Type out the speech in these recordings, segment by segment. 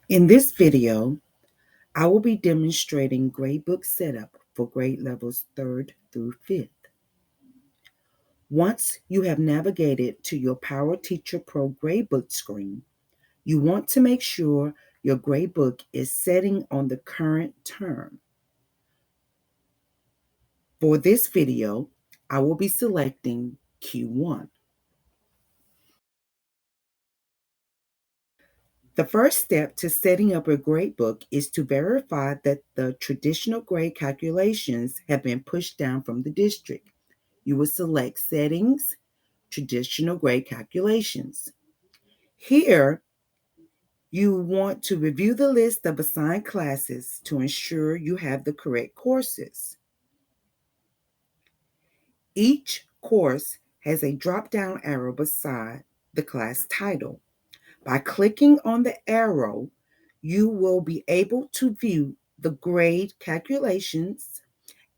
In this video, I will be demonstrating Gradebook setup for grade levels 3rd through 5th. Once you have navigated to your Power Teacher Pro Gradebook screen, you want to make sure your Gradebook is setting on the current term. For this video, I will be selecting Q1. The first step to setting up a gradebook is to verify that the traditional grade calculations have been pushed down from the district. You will select Settings, Traditional Grade Calculations. Here, you want to review the list of assigned classes to ensure you have the correct courses. Each course has a drop-down arrow beside the class title. By clicking on the arrow, you will be able to view the grade calculations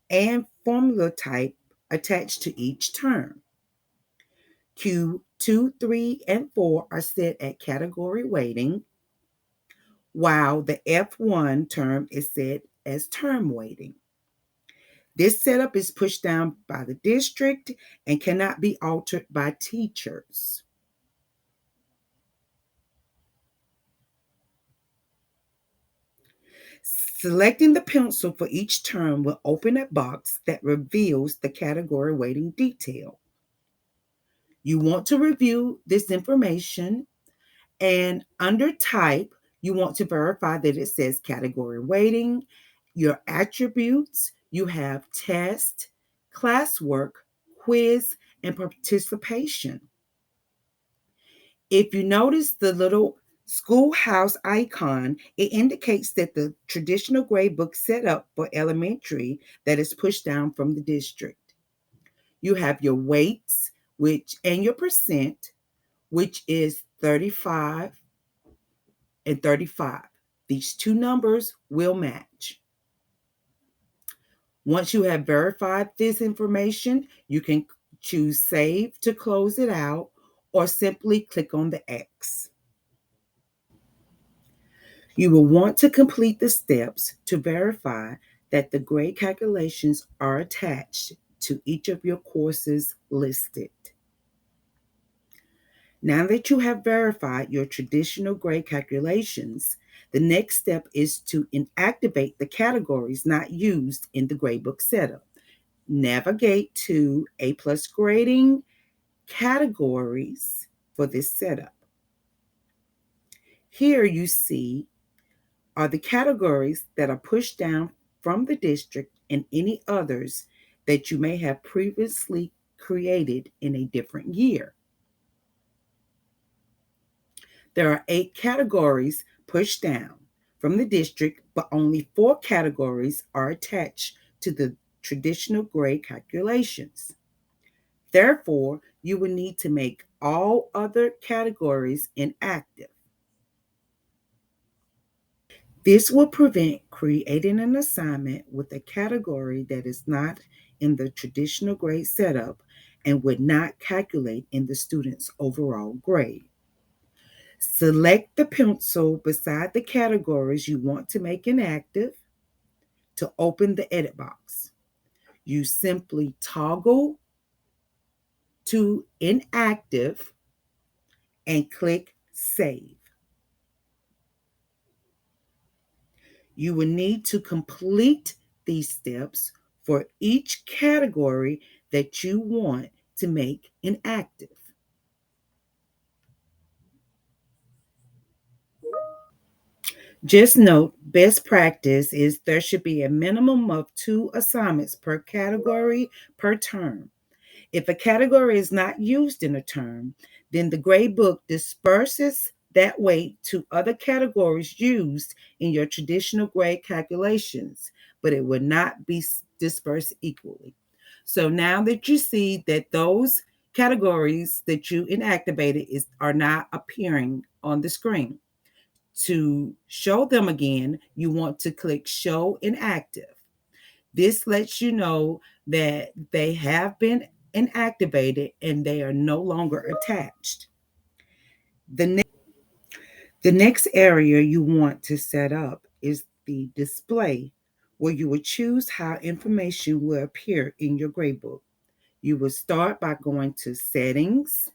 and formula type attached to each term. Q2, 3, and 4 are set at category weighting, while the F1 term is set as term weighting. This setup is pushed down by the district and cannot be altered by teachers. Selecting the pencil for each term will open a box that reveals the category weighting detail. You want to review this information, and under type, you want to verify that it says category weighting. Your attributes, you have test, classwork, quiz, and participation. If you notice the little schoolhouse icon, it indicates that the traditional gradebook setup for elementary that is pushed down from the district. You have your weights, and your percent, which is 35 and 35. These two numbers will match. Once you have verified this information, you can choose Save to close it out or simply click on the X. You will want to complete the steps to verify that the grade calculations are attached to each of your courses listed. Now that you have verified your traditional grade calculations, the next step is to inactivate the categories not used in the gradebook setup. Navigate to A+ grading categories for this setup. Here you see are the categories that are pushed down from the district and any others that you may have previously created in a different year. There are 8 categories pushed down from the district, but only 4 categories are attached to the traditional grade calculations. Therefore, you will need to make all other categories inactive. This will prevent creating an assignment with a category that is not in the traditional grade setup and would not calculate in the student's overall grade. Select the pencil beside the categories you want to make inactive to open the edit box. You simply toggle to inactive and click Save. You will need to complete these steps for each category that you want to make inactive. Just note, best practice is there should be a minimum of 2 assignments per category per term. If a category is not used in a term, then the gradebook disperses that weight to other categories used in your traditional grade calculations, but it would not be dispersed equally. So now that you see that those categories that you inactivated are not appearing on the screen, to show them again, you want to click Show Inactive. This lets you know that they have been inactivated and they are no longer attached. The The next area you want to set up is the display, where you will choose how information will appear in your gradebook. You will start by going to Settings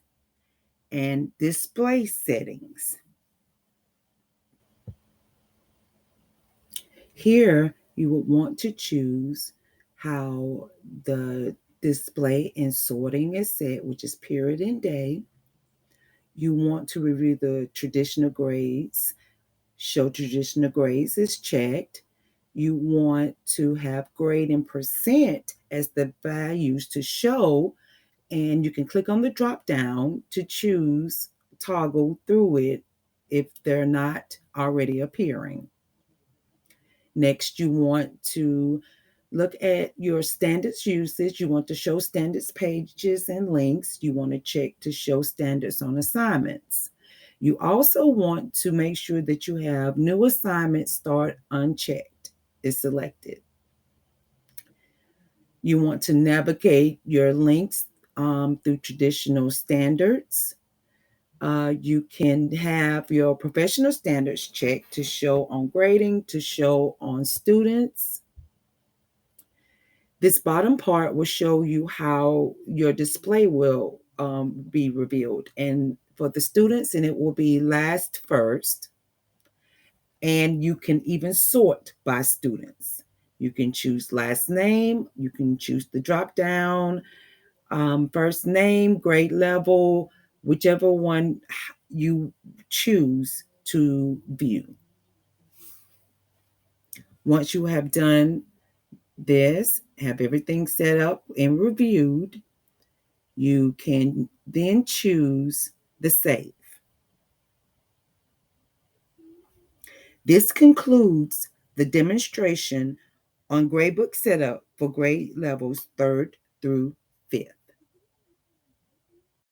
and Display Settings. Here, you would want to choose how the display and sorting is set, which is period and day. You want to review the traditional grades. Show traditional grades is checked. You want to have grade and percent as the values to show, and you can click on the drop down to choose, toggle through it if they're not already appearing. Next, you want to look at your standards usage. You want to show standards pages and links. You want to check to show standards on assignments. You also want to make sure that you have new assignments start unchecked is selected. You want to navigate your links through traditional standards. You can have your professional standards checked to show on grading, to show on students. This bottom part will show you how your display will be revealed. And for the students, and it will be last first. And you can even sort by students. You can choose last name, you can choose the drop down, first name, grade level, whichever one you choose to view. Once you have done this, have everything set up and reviewed, you can then choose the save. This concludes the demonstration on Gradebook setup for grade levels 3rd through 5th.